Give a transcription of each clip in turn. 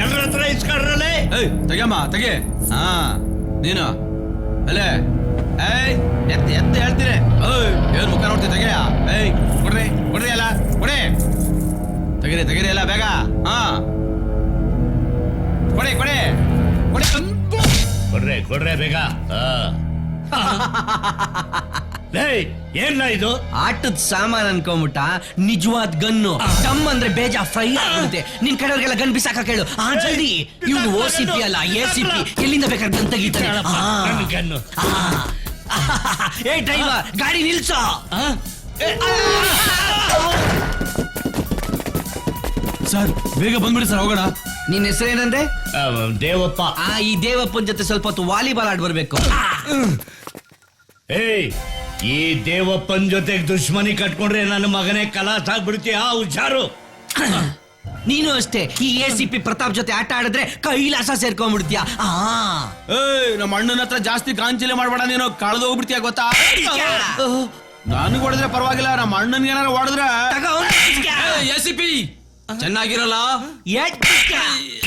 ಎಲ್ಲರ ಹತ್ರ ಇಸ್ಕೊಂಡ್ರಲ್ಲೇ. ತೆಗಿಯಮ್ಮ ತೆಗಿ. ಹಾ ನೀನು ಅಲ್ಲೇ ಎತ್ತಿ ಎತ್ತಿ ಹೇಳ್ತೀನಿ. ಏನ್ ಮುಖ ನೋಡ್ತೀನಿ ತೆಗಿಯ. ಕೊಡ್ರಿ ಕೊಡ್ರಿ ಅಲ್ಲ ಕೊಡಿ. ತೆಗಿರಿ ತೆಗಿರಿ ಅಲ್ಲ ಬೇಗ. ಹಾ ಕೊಡಿ ಕೊಡಿ ಕೊಡಿ. ಕೊಡ್ರೆ ಕೊಡ್ರೆ ಬೇಗ. ಏನ ಇದು? ಆಟದ ಸಾಮಾನ್ ಅನ್ಕೊಂಬಿಟ್ಟ. ನಿಜವಾದ ಗನ್ನು ದಮ್ ಅಂದ್ರೆ ಬೇಜ ಫ್ರೈ ಆಗುತ್ತೆ. ನಿನ್ ಕಡೆಯವ್ರಿಗೆಲ್ಲ ಗನ್ ಬಿಸಾಕ ಕೇಳು. ಜಲ್ದಿ. ಇವ್ನು OCP ಅಲ್ಲ ACP. ಎಲ್ಲಿಂದ ಬೇಕಾದ್ರೆ ಗನ್ ತೆಗಿತಾನೆ. ಗನ್ನು. ಏ ಡ್ರೈವರ್ ಗಾಡಿ ನಿಲ್ಸೋ. ಸರ್ ಬೇಗ ಬಂದ್ಬಿಡಿ ಸರ್ ಹೋಗೋಣ. ನಿನ್ ಹೆಸರೇನಂದ್ರೆ? ದೇವಪ್ಪ. ಈ ದೇವಪ್ಪನ ಜೊತೆ ಸ್ವಲ್ಪ ಹೊತ್ತು ವಾಲಿಬಾಲ್ ಆಡ್ ಬರ್ಬೇಕು. ಈ ದೇವಪ್ಪನ್ ಜೊತೆಗೆ ದುಶ್ಮನಿ ಕಟ್ಕೊಂಡ್ರೆ ನನ್ನ ಮಗನೇ ಕಲಾಸ ಆಗ್ಬಿಡ್ತೀಯ. ಹುಷಾರು. ನೀನು ಅಷ್ಟೇ. ಈ ACP ಪ್ರತಾಪ್ ಜೊತೆ ಆಟ ಆಡಿದ್ರೆ ಕೈಲಾಸ ಸೇರ್ಕೊಂಡ್ಬಿಡ್ತೀಯ. ನಮ್ಮ ಅಣ್ಣನ ಹತ್ರ ಜಾಸ್ತಿ ಕಾಂಚಿಲೆ ಮಾಡ್ಬೇಡ. ನೀನು ಕಳೆದು ಹೋಗ್ಬಿಡ್ತೀಯ ಗೊತ್ತಾ. ನನಗೆ ಹೊಡೆದ್ರೆ ಪರವಾಗಿಲ್ಲ, ನಮ್ಮ ಅಣ್ಣನ್ಗೆ ಏನಾರು ಹೊಡೆದ್ರೆ ACP ಚೆನ್ನಾಗಿರಲ್ಲ.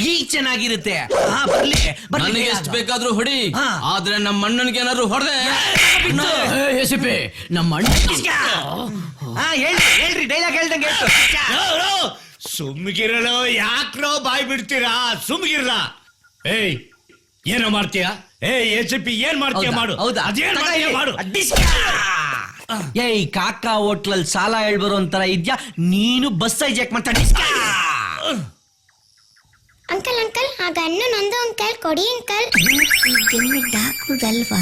ಈಗ ಚೆನ್ನಾಗಿರುತ್ತೆ. ನನಗೆ ಎಷ್ಟು ಬೇಕಾದ್ರೂ ಹೊಡಿ, ಆದ್ರೆ ನಮ್ಮ ಅಣ್ಣನ್ಗೆ ಏನಾದ್ರು ಹೊಡೆದೆ ACP ನಮ್ಮ ಅಣ್ಣ. ಹೇಳ್ರಿ ಡೈಲಾಗ್ ಹೇಳ್ದಂಗೆ. ಸುಮ್ಗಿರಲು ಯಾಕ್ರೋ ಬಾಯ್ ಬಿಡ್ತೀರಾ? ಸುಮ್ಗಿರಲ್ಲ. ಏನೋ ಮಾಡ್ತೀಯ? ACP ಏನ್ ಮಾಡ್ತೀಯ ಮಾಡು. ಅದೇನ್ ಮಾಡ್ತೀಯ ಮಾಡು. ಏಯ್ ಕಾಕಾ ಹೋಟ್ಲಲ್ಲಿ ಸಾಲ ಹೇಳ್ಬರೋ ಒಂಥರ ಇದ್ಯಾ ನೀನು. ಬಸ್ ಹೈಜಾಕ್ ಮಾಡ್ತಾ. ಅಂಕಲ್ ಅಂಕಲ್ ಆ ಗನ್ನು ನಂದು ಅಂಕಲ್, ಕೊಡಿ ಅಂಕಲ್. ಡಾಕುದಲ್ವಾ?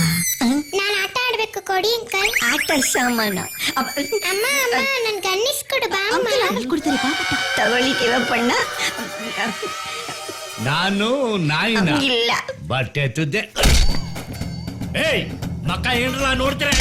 ನಾನು ಆಟ ಆಡ್ಬೇಕು, ಕೊಡಿ ಅಂಕಲ್. ಆಟ ಸಾಮಾನ. ಅಮ್ಮ ಅಮ್ಮ ನನ್ ಗನ್ನಿಸ್ಕೊಡು ಬಾ ಅಮ್ಮ. ಕೊಡ್ತಾರೆ ಪಾಪ. ತಗೊಳ್ಳಿ ದೇವಪ್ಪಣ್ಣ. ನಾನು ನಾಯಿನ ಇಲ್ಲ ಬಟ್ಟೆ ತುದ್ದೆ. ಮಕ್ಕ ಏನ್ರಲ್ಲ ನೋಡ್ತೀರಾ?